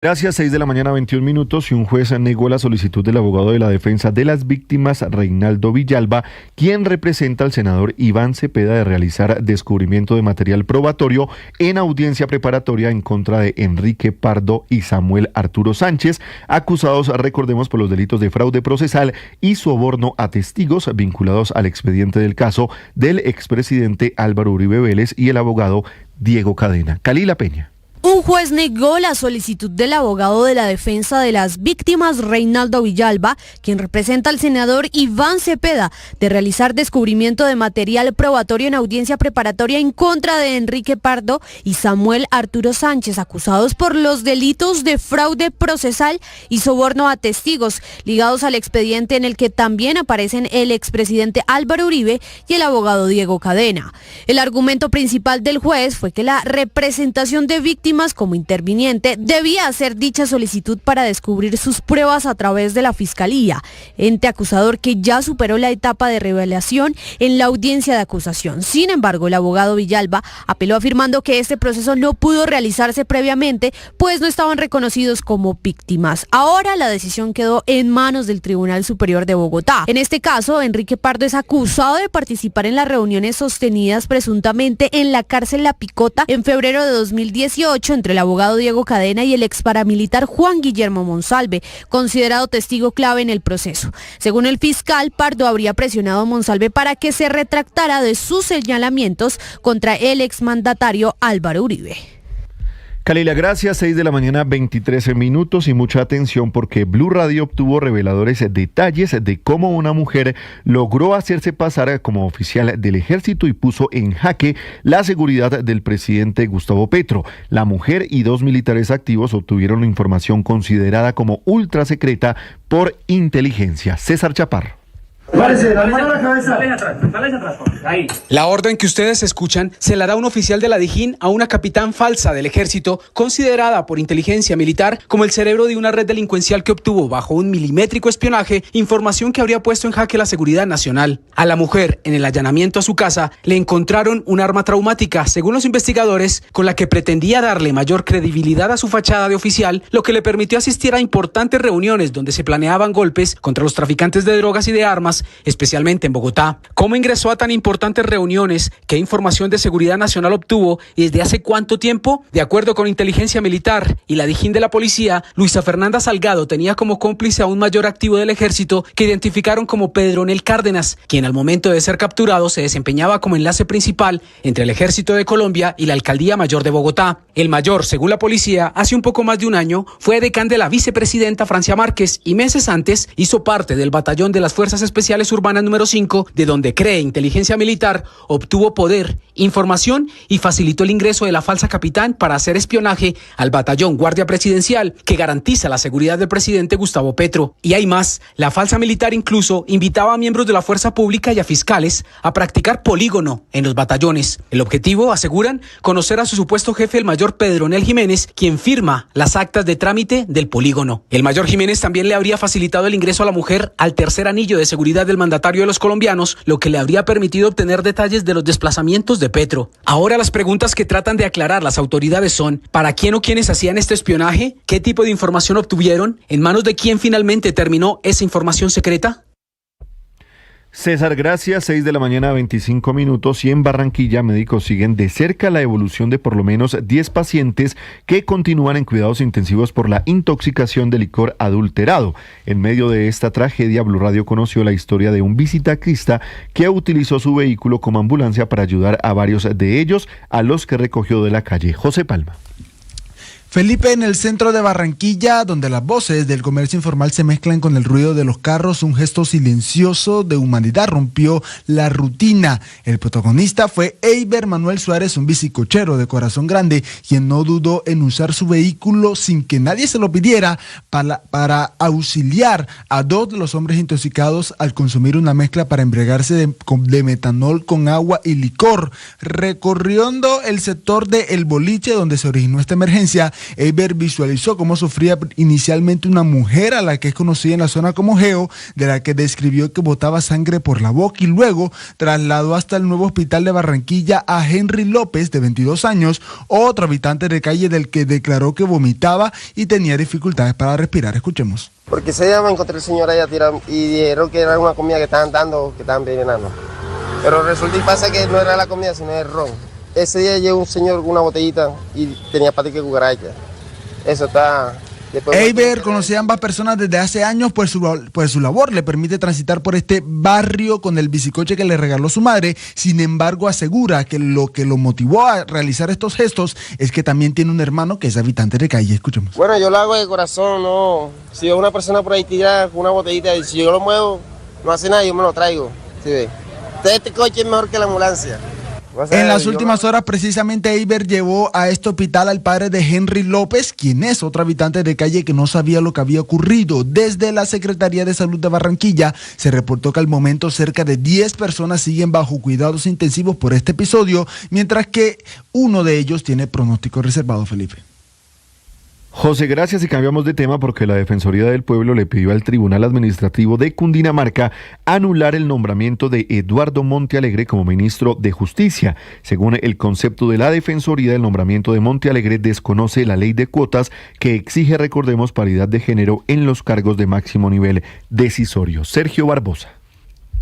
Gracias, 6 de la mañana, 21 minutos, y un juez negó la solicitud del abogado de la defensa de las víctimas, Reinaldo Villalba, quien representa al senador Iván Cepeda, de realizar descubrimiento de material probatorio en audiencia preparatoria en contra de Enrique Pardo y Samuel Arturo Sánchez, acusados, recordemos, por los delitos de fraude procesal y soborno a testigos vinculados al expediente del caso del expresidente Álvaro Uribe Vélez y el abogado Diego Cadena. Kalila Peña. Un juez negó la solicitud del abogado de la defensa de las víctimas, Reinaldo Villalba, quien representa al senador Iván Cepeda, de realizar descubrimiento de material probatorio en audiencia preparatoria en contra de Enrique Pardo y Samuel Arturo Sánchez, acusados por los delitos de fraude procesal y soborno a testigos, ligados al expediente en el que también aparecen el expresidente Álvaro Uribe y el abogado Diego Cadena. El argumento principal del juez fue que la representación de víctimas como interviniente debía hacer dicha solicitud para descubrir sus pruebas a través de la Fiscalía, ente acusador que ya superó la etapa de revelación en la audiencia de acusación. Sin embargo, el abogado Villalba apeló afirmando que este proceso no pudo realizarse previamente, pues no estaban reconocidos como víctimas. Ahora la decisión quedó en manos del Tribunal Superior de Bogotá. En este caso, Enrique Pardo es acusado de participar en las reuniones sostenidas presuntamente en la cárcel La Picota en febrero de 2018 entre el abogado Diego Cadena y el ex paramilitar Juan Guillermo Monsalve, considerado testigo clave en el proceso. Según el fiscal, Pardo habría presionado a Monsalve para que se retractara de sus señalamientos contra el exmandatario Álvaro Uribe. Kalila, gracias, 6 de la mañana, 23 minutos, y mucha atención porque Blue Radio obtuvo reveladores detalles de cómo una mujer logró hacerse pasar como oficial del ejército y puso en jaque la seguridad del presidente Gustavo Petro. La mujer y 2 militares activos obtuvieron información considerada como ultra secreta por inteligencia. César Chaparro. La orden que ustedes escuchan se la da un oficial de la Dijín a una capitán falsa del ejército, considerada por inteligencia militar como el cerebro de una red delincuencial que obtuvo bajo un milimétrico espionaje información que habría puesto en jaque la seguridad nacional. A la mujer, en el allanamiento a su casa, le encontraron un arma traumática, según los investigadores, con la que pretendía darle mayor credibilidad a su fachada de oficial, lo que le permitió asistir a importantes reuniones donde se planeaban golpes contra los traficantes de drogas y de armas, especialmente en Bogotá. ¿Cómo ingresó a tan importantes reuniones? ¿Qué información de seguridad nacional obtuvo? ¿Y desde hace cuánto tiempo? De acuerdo con inteligencia militar y la Dijín de la policía, Luisa Fernanda Salgado tenía como cómplice a un mayor activo del ejército que identificaron como Pedronel Cárdenas, quien al momento de ser capturado se desempeñaba como enlace principal entre el ejército de Colombia y la alcaldía mayor de Bogotá. El mayor, según la policía, hace un poco más de un año fue decán de la vicepresidenta Francia Márquez y meses antes hizo parte del batallón de las Fuerzas Especiales Urbanas número 5, de donde cree inteligencia militar, obtuvo poder, información y facilitó el ingreso de la falsa capitán para hacer espionaje al batallón Guardia Presidencial, que garantiza la seguridad del presidente Gustavo Petro. Y hay más, la falsa militar incluso invitaba a miembros de la fuerza pública y a fiscales a practicar polígono en los batallones. El objetivo, aseguran, conocer a su supuesto jefe, el mayor Pedronel Jiménez, quien firma las actas de trámite del polígono. El mayor Jiménez también le habría facilitado el ingreso a la mujer al tercer anillo de seguridad del mandatario de los colombianos, lo que le habría permitido obtener detalles de los desplazamientos de Petro. Ahora las preguntas que tratan de aclarar las autoridades son: ¿para quién o quiénes hacían este espionaje? ¿Qué tipo de información obtuvieron? ¿En manos de quién finalmente terminó esa información secreta? César, gracias, 6 de la mañana, 25 minutos, y en Barranquilla médicos siguen de cerca la evolución de por lo menos 10 pacientes que continúan en cuidados intensivos por la intoxicación de licor adulterado. En medio de esta tragedia, Blue Radio conoció la historia de un visitacrista que utilizó su vehículo como ambulancia para ayudar a varios de ellos, a los que recogió de la calle. José Palma. Felipe, en el centro de Barranquilla, donde las voces del comercio informal se mezclan con el ruido de los carros, un gesto silencioso de humanidad rompió la rutina. El protagonista fue Eiber Manuel Suárez, un bicicochero de corazón grande, quien no dudó en usar su vehículo sin que nadie se lo pidiera para auxiliar a 2 de los hombres intoxicados al consumir una mezcla para embriagarse de metanol con agua y licor. Recorriendo el sector de El Boliche, donde se originó esta emergencia, Eiber visualizó cómo sufría inicialmente una mujer a la que es conocida en la zona como Geo, de la que describió que botaba sangre por la boca, y luego trasladó hasta el nuevo hospital de Barranquilla a Henry López, de 22 años, otro habitante de calle del que declaró que vomitaba y tenía dificultades para respirar. Escuchemos. Porque ese día me encontré el señor allá tirado y dijeron que era una comida que estaban dando, que estaban envenenando. Pero resulta y pasa que no era la comida, sino el ron. Ese día llegó un señor con una botellita y tenía patica de cucaracha. Eso está... Eiber conocía a ambas personas desde hace años, pues su labor le permite transitar por este barrio con el bicicoche que le regaló su madre. Sin embargo, asegura que lo motivó a realizar estos gestos es que también tiene un hermano que es habitante de calle. Escuchemos. Bueno, yo lo hago de corazón, no. Si veo una persona por ahí tirada con una botellita y si yo lo muevo, no hace nada, yo me lo traigo. ¿Sí ve? Entonces este coche es mejor que la ambulancia. En las últimas horas, precisamente, Eiber llevó a este hospital al padre de Henry López, quien es otro habitante de calle que no sabía lo que había ocurrido. Desde la Secretaría de Salud de Barranquilla se reportó que al momento cerca de 10 personas siguen bajo cuidados intensivos por este episodio, mientras que uno de ellos tiene pronóstico reservado, Felipe. José, gracias, y cambiamos de tema porque la Defensoría del Pueblo le pidió al Tribunal Administrativo de Cundinamarca anular el nombramiento de Eduardo Montealegre como ministro de Justicia. Según el concepto de la Defensoría, el nombramiento de Montealegre desconoce la ley de cuotas que exige, recordemos, paridad de género en los cargos de máximo nivel decisorio. Sergio Barbosa.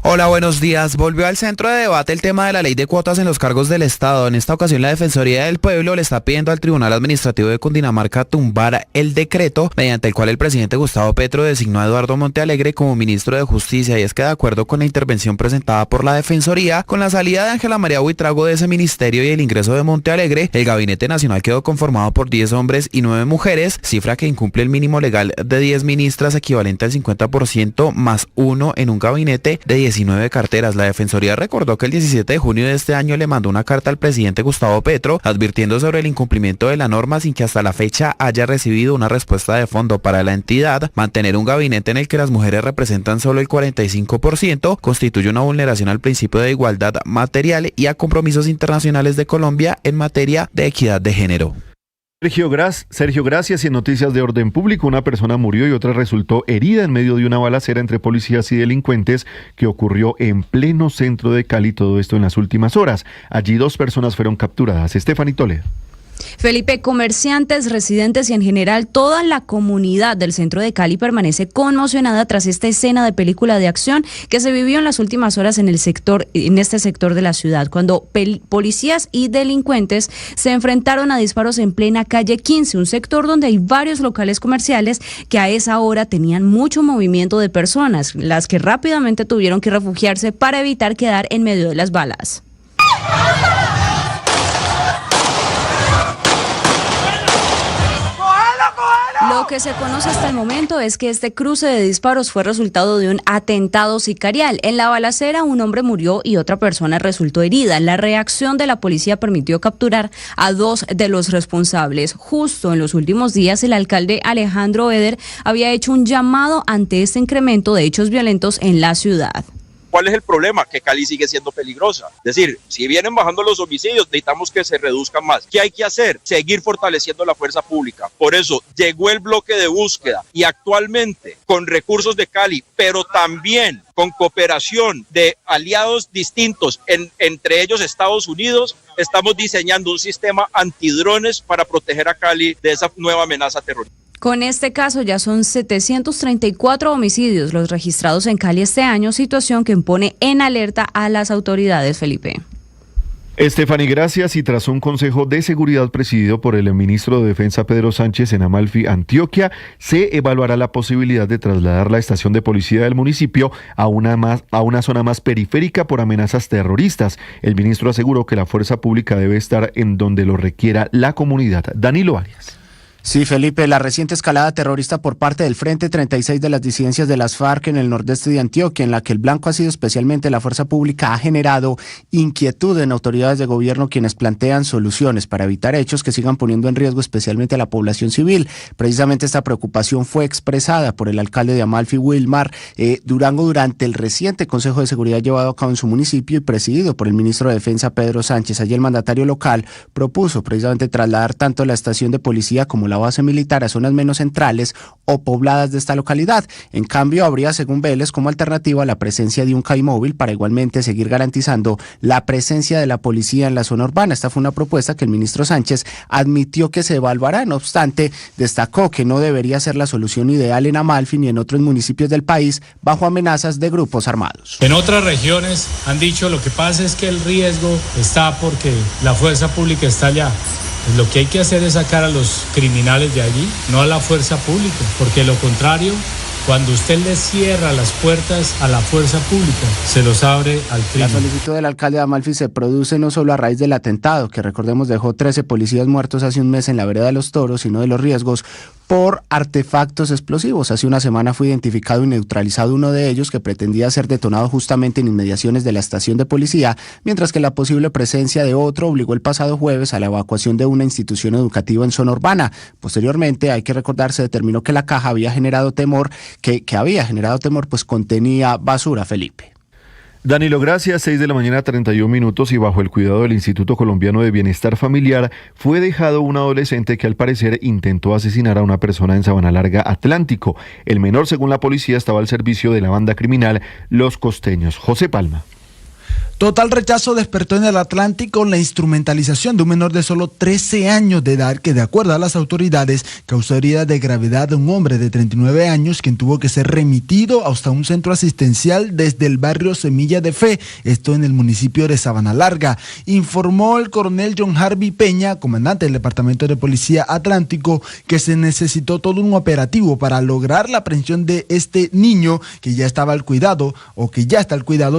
Hola, buenos días. Volvió al centro de debate el tema de la ley de cuotas en los cargos del Estado. En esta ocasión, la Defensoría del Pueblo le está pidiendo al Tribunal Administrativo de Cundinamarca tumbar el decreto mediante el cual el presidente Gustavo Petro designó a Eduardo Montealegre como ministro de Justicia. Y es que, de acuerdo con la intervención presentada por la Defensoría, con la salida de Ángela María Buitrago de ese ministerio y el ingreso de Montealegre, el Gabinete Nacional quedó conformado por 10 hombres y 9 mujeres, cifra que incumple el mínimo legal de 10 ministras, equivalente al 50% más 1 en un gabinete de 19 carteras. La Defensoría recordó que el 17 de junio de este año le mandó una carta al presidente Gustavo Petro advirtiendo sobre el incumplimiento de la norma, sin que hasta la fecha haya recibido una respuesta de fondo. Para la entidad, mantener un gabinete en el que las mujeres representan solo el 45% constituye una vulneración al principio de igualdad material y a compromisos internacionales de Colombia en materia de equidad de género. Sergio, gracias. Y en noticias de orden público, una persona murió y otra resultó herida en medio de una balacera entre policías y delincuentes que ocurrió en pleno centro de Cali, todo esto en las últimas horas. Allí 2 personas fueron capturadas. Estefanía Toledo. Felipe, comerciantes, residentes y en general toda la comunidad del centro de Cali permanece conmocionada tras esta escena de película de acción que se vivió en las últimas horas en este sector de la ciudad, cuando policías y delincuentes se enfrentaron a disparos en plena calle 15, un sector donde hay varios locales comerciales que a esa hora tenían mucho movimiento de personas, las que rápidamente tuvieron que refugiarse para evitar quedar en medio de las balas. Lo que se conoce hasta el momento es que este cruce de disparos fue resultado de un atentado sicarial. En la balacera un hombre murió y otra persona resultó herida. La reacción de la policía permitió capturar a 2 de los responsables. Justo en los últimos días, el alcalde Alejandro Eder había hecho un llamado ante este incremento de hechos violentos en la ciudad. ¿Cuál es el problema? Que Cali sigue siendo peligrosa. Es decir, si vienen bajando los homicidios, necesitamos que se reduzcan más. ¿Qué hay que hacer? Seguir fortaleciendo la fuerza pública. Por eso llegó el bloque de búsqueda y actualmente con recursos de Cali, pero también con cooperación de aliados distintos, entre ellos Estados Unidos, estamos diseñando un sistema antidrones para proteger a Cali de esa nueva amenaza terrorista. Con este caso ya son 734 homicidios los registrados en Cali este año, situación que pone en alerta a las autoridades, Felipe. Estefanía, gracias. Y tras un consejo de seguridad presidido por el ministro de Defensa Pedro Sánchez en Amalfi, Antioquia, se evaluará la posibilidad de trasladar la estación de policía del municipio a una zona más periférica por amenazas terroristas. El ministro aseguró que la fuerza pública debe estar en donde lo requiera la comunidad. Danilo Arias. Sí, Felipe, la reciente escalada terrorista por parte del Frente 36 de las disidencias de las FARC en el nordeste de Antioquia, en la que el blanco ha sido especialmente la fuerza pública, ha generado inquietud en autoridades de gobierno, quienes plantean soluciones para evitar hechos que sigan poniendo en riesgo especialmente a la población civil. Precisamente esta preocupación fue expresada por el alcalde de Amalfi, Wilmar Durango, durante el reciente Consejo de Seguridad llevado a cabo en su municipio y presidido por el ministro de Defensa Pedro Sánchez. Allí el mandatario local propuso precisamente trasladar tanto la estación de policía como como la base militar a zonas menos centrales o pobladas de esta localidad. En cambio, habría, según Vélez, como alternativa la presencia de un CAI móvil para igualmente seguir garantizando la presencia de la policía en la zona urbana. Esta fue una propuesta que el ministro Sánchez admitió que se evaluará. No obstante, destacó que no debería ser la solución ideal en Amalfi ni en otros municipios del país bajo amenazas de grupos armados. En otras regiones han dicho lo que pasa es que el riesgo está porque la fuerza pública está allá. Lo que hay que hacer es sacar a los criminales de allí, no a la fuerza pública, porque lo contrario, cuando usted le cierra las puertas a la fuerza pública, se los abre al crimen. La solicitud del alcalde de Amalfi se produce no solo a raíz del atentado, que recordemos dejó 13 policías muertos hace un mes en la vereda de los Toros, sino de los riesgos por artefactos explosivos. Hace una semana fue identificado y neutralizado uno de ellos que pretendía ser detonado justamente en inmediaciones de la estación de policía, mientras que la posible presencia de otro obligó el pasado jueves a la evacuación de una institución educativa en zona urbana. Posteriormente, hay que recordar, se determinó que la caja había generado temor, pues contenía basura, Felipe. Danilo, gracias. 6 de la mañana, 31 minutos, y bajo el cuidado del Instituto Colombiano de Bienestar Familiar fue dejado un adolescente que al parecer intentó asesinar a una persona en Sabana Larga, Atlántico. El menor, según la policía, estaba al servicio de la banda criminal Los Costeños. José Palma. Total rechazo despertó en el Atlántico la instrumentalización de un menor de solo 13 años de edad que, de acuerdo a las autoridades, causó herida de gravedad de un hombre de 39 años quien tuvo que ser remitido hasta un centro asistencial desde el barrio Semilla de Fe, esto en el municipio de Sabana Larga. Informó el coronel John Harvey Peña, comandante del Departamento de Policía Atlántico, que se necesitó todo un operativo para lograr la aprehensión de este niño que ya está al cuidado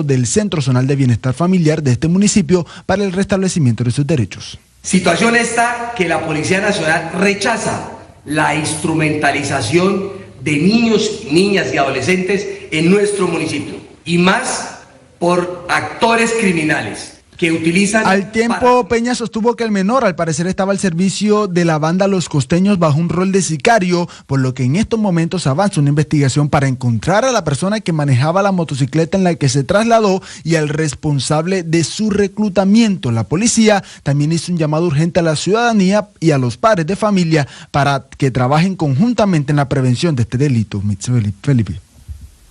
del Centro Zonal de Bienestar Familiar de este municipio para el restablecimiento de sus derechos. Situación esta que la Policía Nacional rechaza la instrumentalización de niños, niñas y adolescentes en nuestro municipio, y más por actores criminales que utilizan... Al tiempo, Peña sostuvo que el menor al parecer estaba al servicio de la banda Los Costeños bajo un rol de sicario, por lo que en estos momentos avanza una investigación para encontrar a la persona que manejaba la motocicleta en la que se trasladó y al responsable de su reclutamiento. La policía también hizo un llamado urgente a la ciudadanía y a los padres de familia para que trabajen conjuntamente en la prevención de este delito. Felipe.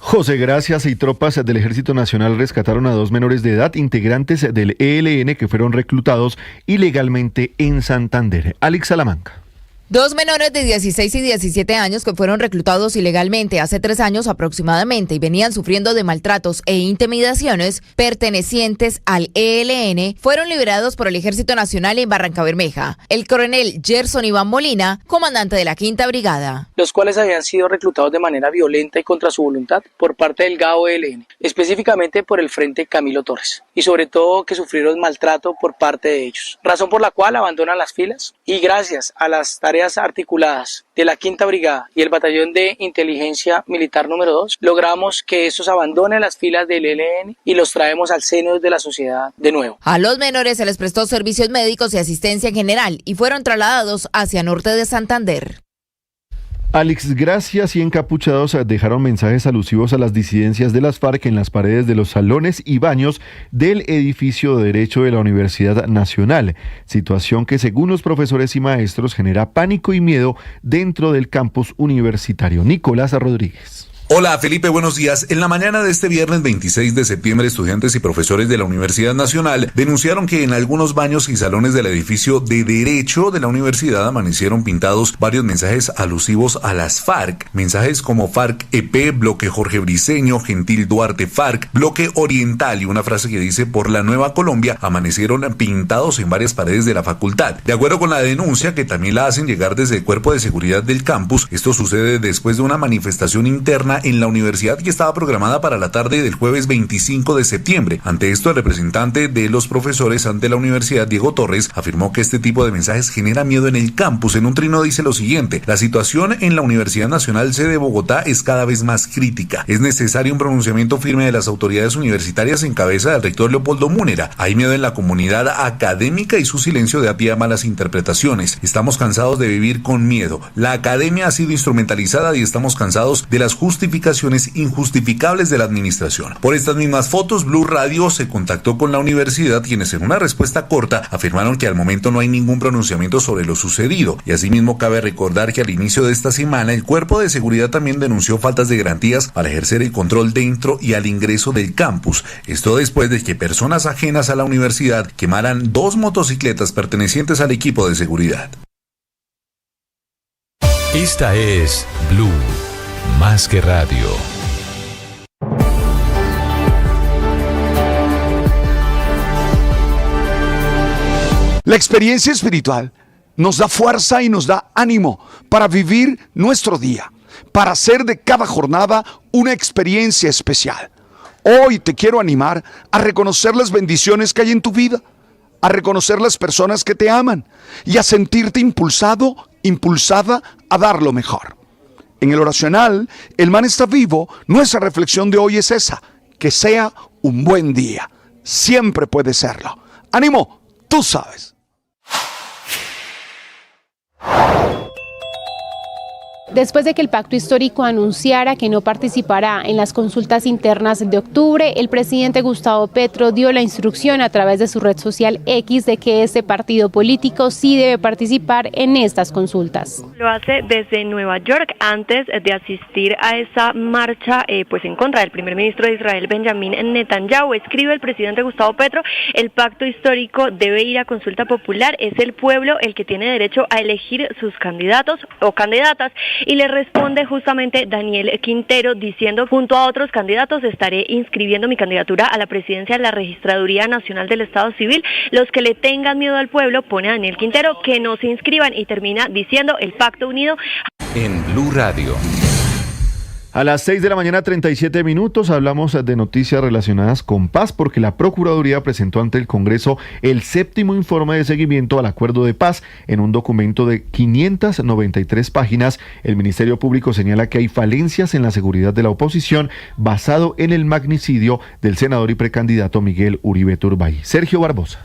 José, gracias. Y tropas del Ejército Nacional rescataron a 2 menores de edad integrantes del ELN que fueron reclutados ilegalmente en Santander. Alex Salamanca. 2 menores de 16 y 17 años que fueron reclutados ilegalmente hace 3 años aproximadamente y venían sufriendo de maltratos e intimidaciones pertenecientes al ELN fueron liberados por el Ejército Nacional en Barrancabermeja. El coronel Gerson Iván Molina, comandante de la 5ª Brigada. Los cuales habían sido reclutados de manera violenta y contra su voluntad por parte del GAO ELN, específicamente por el Frente Camilo Torres, y sobre todo que sufrieron maltrato por parte de ellos, razón por la cual abandonan las filas, y gracias a las tareas articuladas de la 5ª Brigada y el Batallón de Inteligencia Militar número 2, logramos que estos abandonen las filas del ELN y los traemos al seno de la sociedad de nuevo. A los menores se les prestó servicios médicos y asistencia en general y fueron trasladados hacia norte de Santander. Alex, gracias. Y encapuchados dejaron mensajes alusivos a las disidencias de las FARC en las paredes de los salones y baños del edificio de Derecho de la Universidad Nacional, situación que según los profesores y maestros genera pánico y miedo dentro del campus universitario. Nicolás Rodríguez. Hola Felipe, buenos días. En la mañana de este viernes 26 de septiembre, estudiantes y profesores de la Universidad Nacional denunciaron que en algunos baños y salones del edificio de Derecho de la universidad amanecieron pintados varios mensajes alusivos a las FARC. Mensajes como FARC EP, Bloque Jorge Briceño, Gentil Duarte FARC, Bloque Oriental y una frase que dice por la Nueva Colombia amanecieron pintados en varias paredes de la facultad. De acuerdo con la denuncia, que también la hacen llegar desde el Cuerpo de Seguridad del campus, esto sucede después de una manifestación interna en la universidad que estaba programada para la tarde del jueves 25 de septiembre. Ante esto, el representante de los profesores ante la universidad, Diego Torres, afirmó que este tipo de mensajes genera miedo en el campus. En un trino dice lo siguiente: la situación en la Universidad Nacional sede de Bogotá es cada vez más crítica. Es necesario un pronunciamiento firme de las autoridades universitarias en cabeza del rector Leopoldo Múnera. Hay miedo en la comunidad académica y su silencio da pie a malas interpretaciones. Estamos cansados de vivir con miedo. La academia ha sido instrumentalizada y estamos cansados de las justificaciones justificaciones injustificables de la administración. Por estas mismas fotos, Blue Radio se contactó con la universidad, quienes en una respuesta corta afirmaron que al momento no hay ningún pronunciamiento sobre lo sucedido. Y asimismo cabe recordar que al inicio de esta semana el Cuerpo de Seguridad también denunció faltas de garantías para ejercer el control dentro y al ingreso del campus. Esto después de que personas ajenas a la universidad quemaran 2 motocicletas pertenecientes al equipo de seguridad. Esta es Blue, más que radio. La experiencia espiritual nos da fuerza y nos da ánimo para vivir nuestro día, para hacer de cada jornada una experiencia especial. Hoy te quiero animar a reconocer las bendiciones que hay en tu vida, a reconocer las personas que te aman y a sentirte impulsado, impulsada a dar lo mejor. En el oracional, El Man está vivo, nuestra reflexión de hoy es esa: que sea un buen día. Siempre puede serlo. ¡Ánimo! Tú sabes. Después de que el pacto histórico anunciara que no participará en las consultas internas de octubre, el presidente Gustavo Petro dio la instrucción a través de su red social X de que este partido político sí debe participar en estas consultas. Lo hace desde Nueva York antes de asistir a esa marcha pues en contra del primer ministro de Israel, Benjamín Netanyahu. Escribe el presidente Gustavo Petro: el pacto histórico debe ir a consulta popular, es el pueblo el que tiene derecho a elegir sus candidatos o candidatas. Y le responde justamente Daniel Quintero diciendo: junto a otros candidatos estaré inscribiendo mi candidatura a la presidencia de la Registraduría Nacional del Estado Civil. Los que le tengan miedo al pueblo, pone a Daniel Quintero, que no se inscriban, y termina diciendo: el pacto unido. En Blue Radio. A las 6 de la mañana, 37 minutos, hablamos de noticias relacionadas con paz, porque la Procuraduría presentó ante el Congreso el 7º informe de seguimiento al acuerdo de paz. En un documento de 593 páginas, el Ministerio Público señala que hay falencias en la seguridad de la oposición, basado en el magnicidio del senador y precandidato Miguel Uribe Turbay. Sergio Barbosa.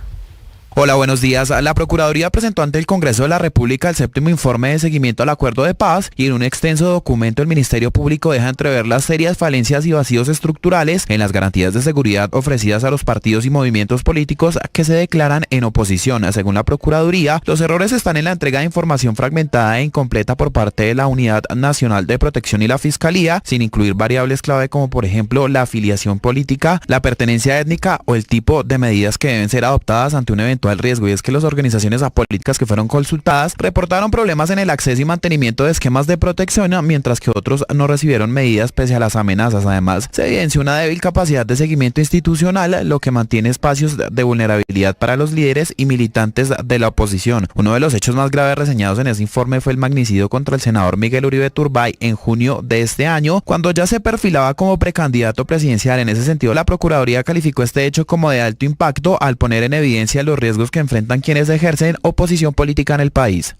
Hola, buenos días. La Procuraduría presentó ante el Congreso de la República el 7º informe de seguimiento al acuerdo de paz, y en un extenso documento el Ministerio Público deja entrever las serias falencias y vacíos estructurales en las garantías de seguridad ofrecidas a los partidos y movimientos políticos que se declaran en oposición. Según la Procuraduría, los errores están en la entrega de información fragmentada e incompleta por parte de la Unidad Nacional de Protección y la Fiscalía, sin incluir variables clave como por ejemplo la afiliación política, la pertenencia étnica o el tipo de medidas que deben ser adoptadas ante un evento al riesgo. Y es que las organizaciones apolíticas que fueron consultadas reportaron problemas en el acceso y mantenimiento de esquemas de protección, mientras que otros no recibieron medidas pese a las amenazas. Además, se evidencia una débil capacidad de seguimiento institucional, lo que mantiene espacios de vulnerabilidad para los líderes y militantes de la oposición. Uno de los hechos más graves reseñados en ese informe fue el magnicidio contra el senador Miguel Uribe Turbay en junio de este año, cuando ya se perfilaba como precandidato presidencial. En ese sentido, la Procuraduría calificó este hecho como de alto impacto al poner en evidencia los riesgos que enfrentan quienes ejercen oposición política en el país.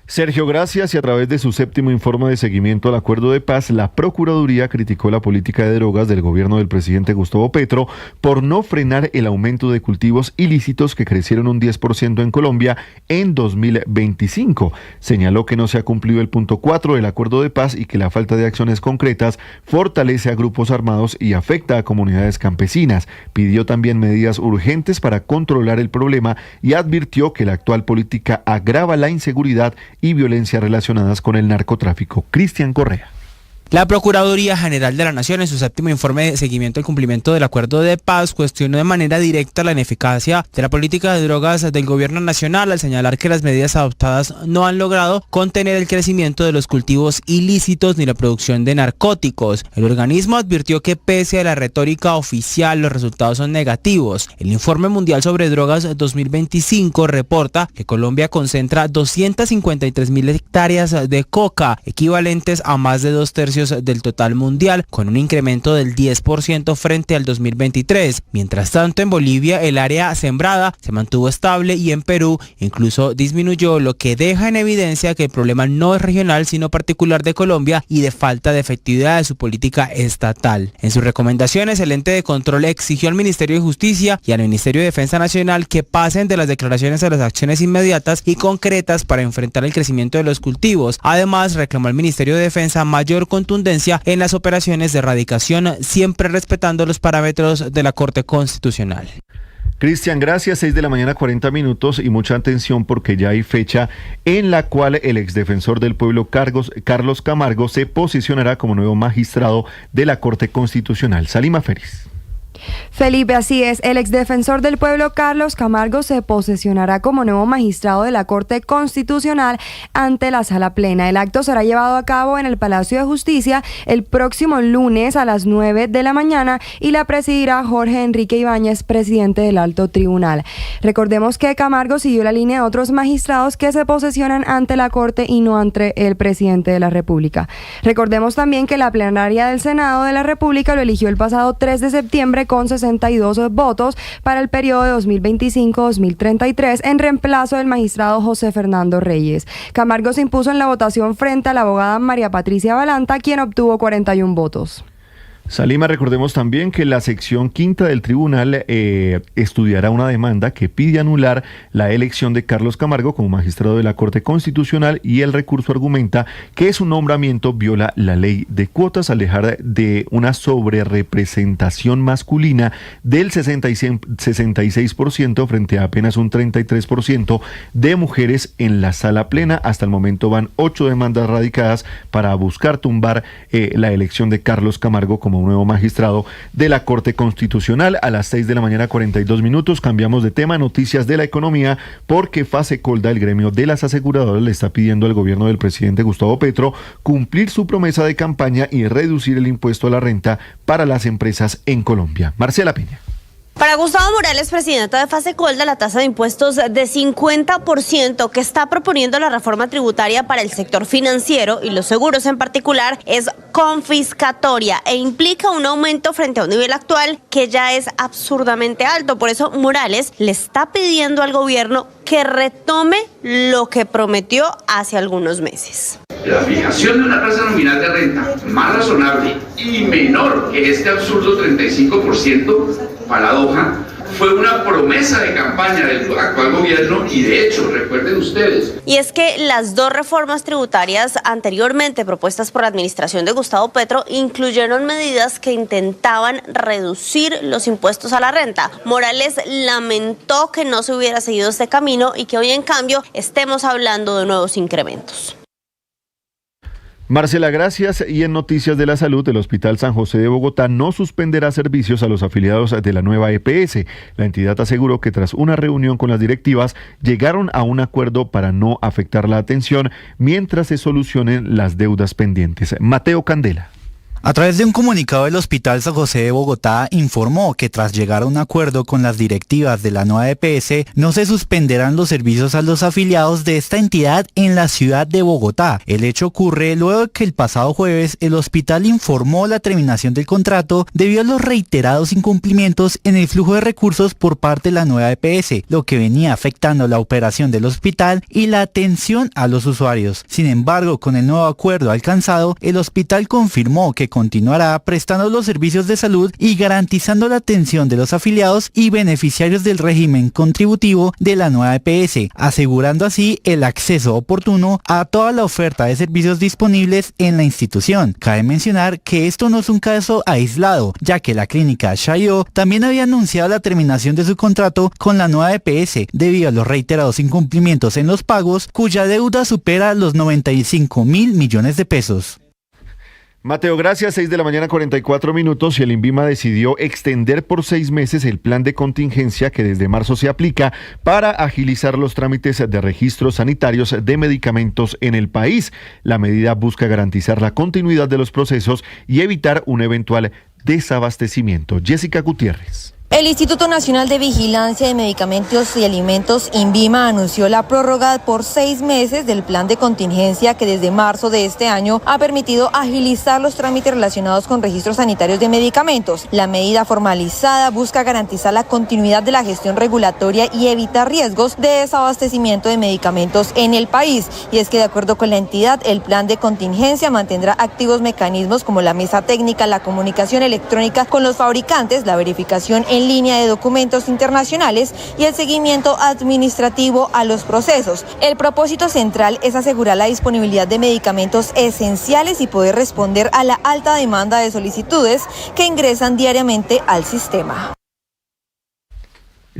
Sergio, gracias. Y a través de su 7º informe de seguimiento al acuerdo de paz, la Procuraduría criticó la política de drogas del gobierno del presidente Gustavo Petro por no frenar el aumento de cultivos ilícitos que crecieron un 10% en Colombia en 2025. Señaló que no se ha cumplido el punto 4 del acuerdo de paz y que la falta de acciones concretas fortalece a grupos armados y afecta a comunidades campesinas. Pidió también medidas urgentes para controlar el problema y advirtió que la actual política agrava la inseguridad y violencia relacionadas con el narcotráfico. Cristian Correa. La Procuraduría General de la Nación, en su 7º informe de seguimiento al cumplimiento del acuerdo de paz, cuestionó de manera directa la ineficacia de la política de drogas del gobierno nacional, al señalar que las medidas adoptadas no han logrado contener el crecimiento de los cultivos ilícitos ni la producción de narcóticos. El organismo advirtió que pese a la retórica oficial, los resultados son negativos. El Informe Mundial sobre Drogas 2025 reporta que Colombia concentra 253.000 hectáreas de coca, equivalentes a más de 2/3 del total mundial, con un incremento del 10% frente al 2023. Mientras tanto, en Bolivia el área sembrada se mantuvo estable y en Perú incluso disminuyó, lo que deja en evidencia que el problema no es regional sino particular de Colombia y de falta de efectividad de su política estatal. En sus recomendaciones, el ente de control exigió al Ministerio de Justicia y al Ministerio de Defensa Nacional que pasen de las declaraciones a las acciones inmediatas y concretas para enfrentar el crecimiento de los cultivos. Además, reclamó al Ministerio de Defensa mayor control contundencia en las operaciones de erradicación, siempre respetando los parámetros de la Corte Constitucional. Cristian, gracias. 6:40 a.m. y mucha atención porque ya hay fecha en la cual el exdefensor del pueblo Carlos Camargo se posicionará como nuevo magistrado de la Corte Constitucional. Salima Félix. Felipe, así es. El exdefensor del pueblo Carlos Camargo se posesionará como nuevo magistrado de la Corte Constitucional ante la Sala Plena. El acto será llevado a cabo en el Palacio de Justicia el próximo lunes a las 9 de la mañana y la presidirá Jorge Enrique Ibáñez, presidente del Alto Tribunal. Recordemos que Camargo siguió la línea de otros magistrados que se posesionan ante la Corte y no ante el presidente de la República. Recordemos también que la plenaria del Senado de la República lo eligió el pasado 3 de septiembre con 62 votos para el periodo de 2025-2033 en reemplazo del magistrado José Fernando Reyes. Camargo se impuso en la votación frente a la abogada María Patricia Balanta, quien obtuvo 41 votos. Salima, recordemos también que la sección quinta del tribunal estudiará una demanda que pide anular la elección de Carlos Camargo como magistrado de la Corte Constitucional y el recurso argumenta que su nombramiento viola la ley de cuotas al dejar de una sobrerepresentación masculina del 66% frente a apenas un 33% de mujeres en la sala plena. Hasta el momento van 8 demandas radicadas para buscar tumbar la elección de Carlos Camargo como nuevo magistrado de la Corte Constitucional. A las 6:42 a.m. cambiamos de tema, noticias de la economía, porque Fasecolda, el gremio de las aseguradoras, le está pidiendo al gobierno del presidente Gustavo Petro cumplir su promesa de campaña y reducir el impuesto a la renta para las empresas en Colombia. Marcela Peña. Para Gustavo Morales, presidente de Fasecolda, la tasa de impuestos de 50% que está proponiendo la reforma tributaria para el sector financiero y los seguros en particular es confiscatoria e implica un aumento frente a un nivel actual que ya es absurdamente alto. Por eso Morales le está pidiendo al gobierno que retome lo que prometió hace algunos meses. La fijación de una tasa nominal de renta más razonable y menor que este absurdo 35%, paradoja, fue una promesa de campaña del actual gobierno y de hecho, recuerden ustedes. Y es que las dos reformas tributarias anteriormente propuestas por la administración de Gustavo Petro incluyeron medidas que intentaban reducir los impuestos a la renta. Morales lamentó que no se hubiera seguido este camino y que hoy en cambio estemos hablando de nuevos incrementos. Marcela, gracias. Y en noticias de la salud, el Hospital San José de Bogotá no suspenderá servicios a los afiliados de la nueva EPS. La entidad aseguró que tras una reunión con las directivas llegaron a un acuerdo para no afectar la atención mientras se solucionen las deudas pendientes. Mateo Candela. A través de un comunicado, el Hospital San José de Bogotá informó que tras llegar a un acuerdo con las directivas de la nueva EPS, no se suspenderán los servicios a los afiliados de esta entidad en la ciudad de Bogotá. El hecho ocurre luego de que el pasado jueves el hospital informó la terminación del contrato debido a los reiterados incumplimientos en el flujo de recursos por parte de la nueva EPS, lo que venía afectando la operación del hospital y la atención a los usuarios. Sin embargo, con el nuevo acuerdo alcanzado, el hospital confirmó que continuará prestando los servicios de salud y garantizando la atención de los afiliados y beneficiarios del régimen contributivo de la nueva EPS, asegurando así el acceso oportuno a toda la oferta de servicios disponibles en la institución. Cabe mencionar que esto no es un caso aislado, ya que la clínica Chaillot también había anunciado la terminación de su contrato con la nueva EPS debido a los reiterados incumplimientos en los pagos, cuya deuda supera los 95.000 millones de pesos. Mateo, gracias. 6:44 a.m. y el INVIMA decidió extender por 6 meses el plan de contingencia que desde marzo se aplica para agilizar los trámites de registros sanitarios de medicamentos en el país. La medida busca garantizar la continuidad de los procesos y evitar un eventual desabastecimiento. Jessica Gutiérrez. El Instituto Nacional de Vigilancia de Medicamentos y Alimentos, INVIMA, anunció la prórroga por 6 meses del plan de contingencia que desde marzo de este año ha permitido agilizar los trámites relacionados con registros sanitarios de medicamentos. La medida formalizada busca garantizar la continuidad de la gestión regulatoria y evitar riesgos de desabastecimiento de medicamentos en el país. Y es que de acuerdo con la entidad, el plan de contingencia mantendrá activos mecanismos como la mesa técnica, la comunicación electrónica con los fabricantes, la verificación en línea de documentos internacionales y el seguimiento administrativo a los procesos. El propósito central es asegurar la disponibilidad de medicamentos esenciales y poder responder a la alta demanda de solicitudes que ingresan diariamente al sistema.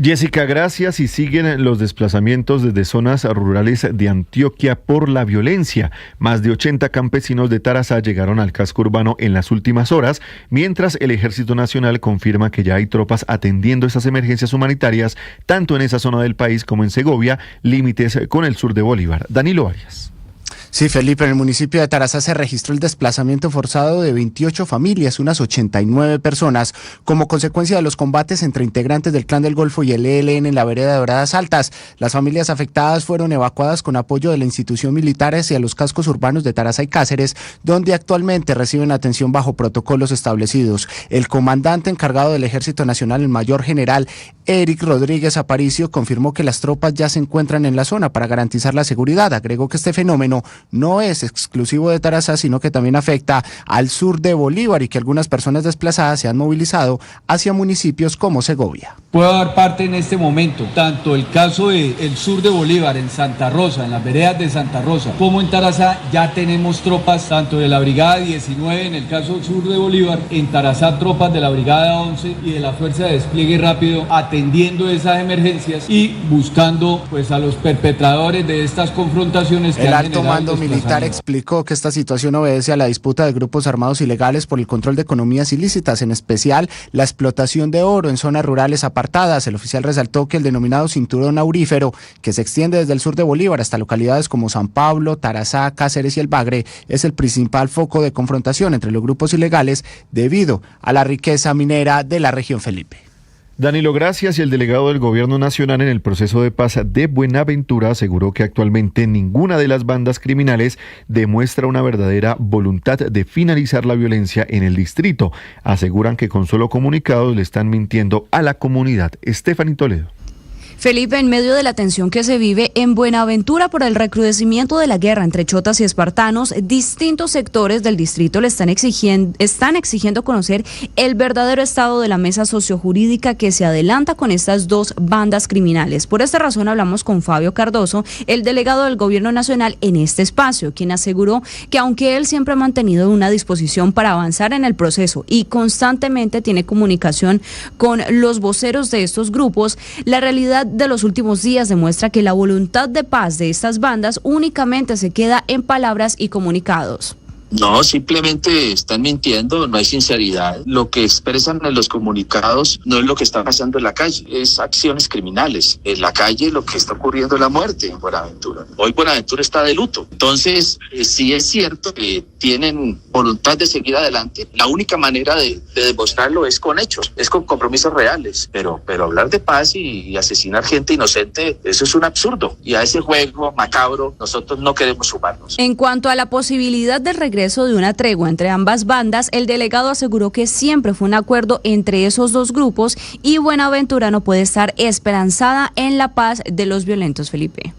Jessica, gracias. Y siguen los desplazamientos desde zonas rurales de Antioquia por la violencia. Más de 80 campesinos de Tarazá llegaron al casco urbano en las últimas horas, mientras el Ejército Nacional confirma que ya hay tropas atendiendo esas emergencias humanitarias, tanto en esa zona del país como en Segovia, límites con el sur de Bolívar. Danilo Arias. Sí, Felipe, en el municipio de Tarazá se registró el desplazamiento forzado de 28 familias, unas 89 personas, como consecuencia de los combates entre integrantes del Clan del Golfo y el ELN en la vereda de Doradas Altas. Las familias afectadas fueron evacuadas con apoyo de la institución militar hacia los cascos urbanos de Tarazá y Cáceres, donde actualmente reciben atención bajo protocolos establecidos. El comandante encargado del Ejército Nacional, el mayor general Eric Rodríguez Aparicio, confirmó que las tropas ya se encuentran en la zona para garantizar la seguridad. Agregó que este fenómeno no es exclusivo de Tarazá, sino que también afecta al sur de Bolívar y que algunas personas desplazadas se han movilizado hacia municipios como Segovia. Puedo dar parte en este momento, tanto el caso del sur de Bolívar, en Santa Rosa, en las veredas de Santa Rosa, como en Tarazá, ya tenemos tropas tanto de la Brigada 19 en el caso sur de Bolívar, en Tarazá tropas de la Brigada 11 y de la Fuerza de Despliegue Rápido atendiendo esas emergencias y buscando pues a los perpetradores de estas confrontaciones. El alto mando militar explicó que esta situación obedece a la disputa de grupos armados ilegales por el control de economías ilícitas, en especial la explotación de oro en zonas rurales apartadas. El oficial resaltó que el denominado cinturón aurífero, que se extiende desde el sur de Bolívar hasta localidades como San Pablo, Tarazá, Cáceres y El Bagre, es el principal foco de confrontación entre los grupos ilegales debido a la riqueza minera de la región, Felipe. Danilo, gracias. Y el delegado del Gobierno Nacional en el proceso de paz de Buenaventura aseguró que actualmente ninguna de las bandas criminales demuestra una verdadera voluntad de finalizar la violencia en el distrito. Aseguran que con solo comunicados le están mintiendo a la comunidad. Stephanie Toledo. Felipe, en medio de la tensión que se vive en Buenaventura por el recrudecimiento de la guerra entre chotas y espartanos, distintos sectores del distrito le están exigiendo conocer el verdadero estado de la mesa sociojurídica que se adelanta con estas dos bandas criminales. Por esta razón hablamos con Fabio Cardoso, el delegado del Gobierno Nacional en este espacio, quien aseguró que aunque él siempre ha mantenido una disposición para avanzar en el proceso y constantemente tiene comunicación con los voceros de estos grupos, la realidad de los últimos días demuestra que la voluntad de paz de estas bandas únicamente se queda en palabras y comunicados. No, simplemente están mintiendo, no hay sinceridad. Lo que expresan en los comunicados no es lo que está pasando en la calle, es acciones criminales. En la calle lo que está ocurriendo es la muerte en Buenaventura. Hoy Buenaventura está de luto. Entonces, sí es cierto que tienen voluntad de seguir adelante. La única manera de demostrarlo es con hechos, es con compromisos reales. Pero hablar de paz y asesinar gente inocente, eso es un absurdo. Y a ese juego macabro nosotros no queremos sumarnos. En cuanto a la posibilidad de regreso de una tregua entre ambas bandas, el delegado aseguró que siempre fue un acuerdo entre esos dos grupos y Buenaventura no puede estar esperanzada en la paz de los violentos, Felipe.